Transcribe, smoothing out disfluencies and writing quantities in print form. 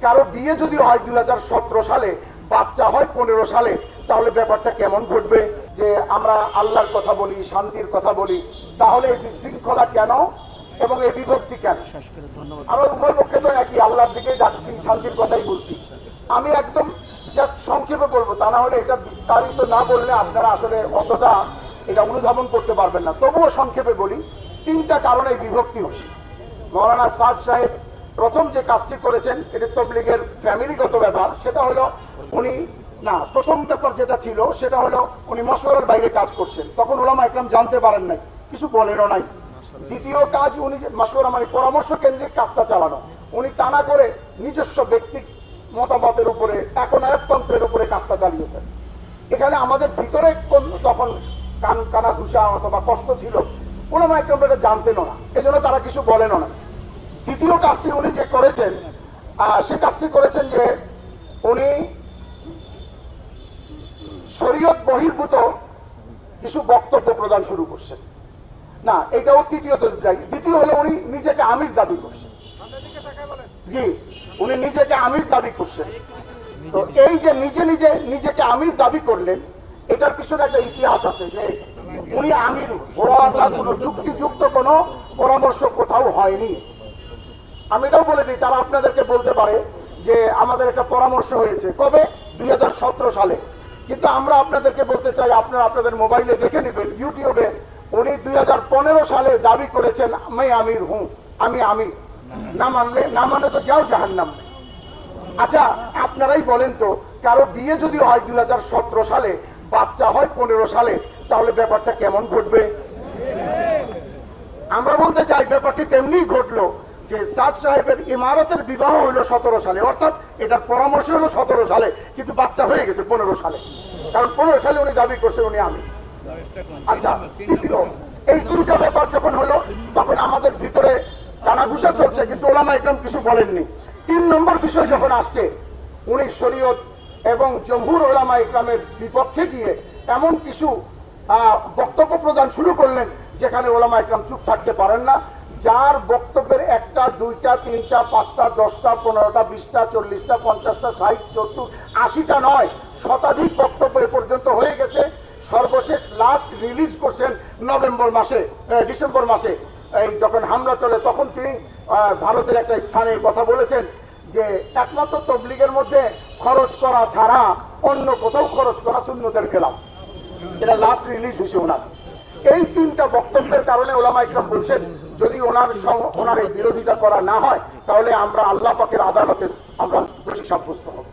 কারো বিয়ে যদি হয় 2017 সালে, বাচ্চা হয় 15 সালে, তাহলে ব্যাপারটা কেমন ঘটবে? যে আমরা আল্লাহর কথা বলি, শান্তির কথা বলি, তাহলে এই বিশৃঙ্খলা কেন এবং এই বিভক্তি কেন? আমরা উভয় পক্ষে তো একই, আল্লাহর দিকে যাচ্ছি, শান্তির কথাই বলছি। আমি একদম জাস্ট সংক্ষেপে বলবো, তা না হলে এটা বিস্তারিত না বললে আপনারা আসলে অতটা এটা অনুধাবন করতে পারবেন না। তবুও সংক্ষেপে বলি, 3টা কারণে বিভক্তি হচ্ছে। মৌলানা সাদ সাহেব প্রথম যে কাজটি করেছেন, এটা তবলিগের ফ্যামিলিগত ব্যাপার। সেটা হলো উনি না, প্রথম ব্যাপার যেটা ছিল সেটা হলো উনি মশওয়ারার বাইরে কাজ করছেন, তখন ওলামা একরাম জানতে পারেন নাই, কিছু বলেনও নাই। দ্বিতীয় কাজ, উনি যে মশওয়ারা মানে পরামর্শ কেন্দ্রিক কাজটা চালানো, উনি তা না করে নিজস্ব ব্যক্তিক মতামতের উপরে, একনায়কতন্ত্রের উপরে কাজটা চালিয়েছেন। এখানে আমাদের ভিতরে তখন কানা ঘুষা অথবা কষ্ট ছিল, ওলামা একরাম এটা জানতেনও না, এজন্য তারা কিছু বলেনও না। দ্বিতীয় কাজটি উনি যে করেছেন, সে কাজটি করেছেন যে উনি শরীয়ত বহির্ভূত কিছু বক্তব্য প্রদান শুরু করছেন। না, এটাও তৃতীয়ত যাই। দ্বিতীয় হলো উনি নিজেকে আমির দাবি করছেন। জি, উনি নিজেকে আমির দাবি করছেন। তো এই যে নিজেকে আমির দাবি করলেন, এটার পিছনে একটা ইতিহাস আছে যে উনি আমির হওয়াটা কোনো যুক্তিযুক্ত কোনো পরামর্শ কোথাও হয়নি। আমি এটাও বলে দিই, তারা আপনাদেরকে বলতে পারে যে আমাদের একটা পরামর্শ হয়েছে কবে, 2017 সালে। কিন্তু আমরা আপনাদেরকে বলতে চাই, আপনারা আপনাদের মোবাইলে দেখে নেবেন, ইউটিউবে, উনি 2015 সালে দাবি করেছেন আমি আমির হুঁ, আমি আমির। না মানে তো যাও জাহান্নাম। আচ্ছা, আপনারাই বলেন তো, কারো বিয়ে যদি হয় 2017 সালে, বাচ্চা হয় 15 সালে, তাহলে ব্যাপারটা কেমন ঘটবে? আমরা বলতে চাই ব্যাপারটি তেমনি ঘটলো যে সাদ সাহেবের ইমারতের বিবাহ হলো 17 সালে, অর্থাৎ এটার পরামর্শ হলো 17 সালে, কিন্তু বাচ্চা হয়ে গেছে 15 সালে, কারণ 15 সালে উনি দাবি করছেন উনি আমি। আচ্ছা, এই 2টা ব্যাপার যখন হলো, তখন আমাদের ভিতরে কানাঘুষা চলছে, কিন্তু ওলামা একরাম কিছু বলেননি। 3 নম্বর বিষয় যখন আসছে, উনি শরীয়ত এবং জমহুর ওলামা একরামের বিপক্ষে গিয়ে এমন কিছু বক্তব্য প্রদান শুরু করলেন যেখানে ওলামা একরাম চুপ থাকতে পারেন না। যার বক্তব্যের 1টা 2টা 3টা 5টা 10টা 15টা 20টা 40টা 50টা 60 70 80টা নয়, শতাধিক বক্তব্য এ পর্যন্ত হয়ে গেছে। সর্বশেষ লাস্ট রিলিজ করছেন ডিসেম্বর মাসে, এই যখন হামলা চলে, তখন তিনি ভারতের একটা স্থানে কথা বলেছেন যে একমাত্র তবলিগের মধ্যে খরচ করা ছাড়া অন্য কোথাও খরচ করা সুন্নতের খেলাফ। এটা লাস্ট রিলিজ হয়েছে ওনার। এই 3টা বক্তব্যের কারণে ওলামা একরাম বলছেন যদি ওনার এই বিরোধিতা করা না হয়, তাহলে আমরা আল্লাহ পাকের আদালতে আমরা দোষী সাব্যস্ত হব।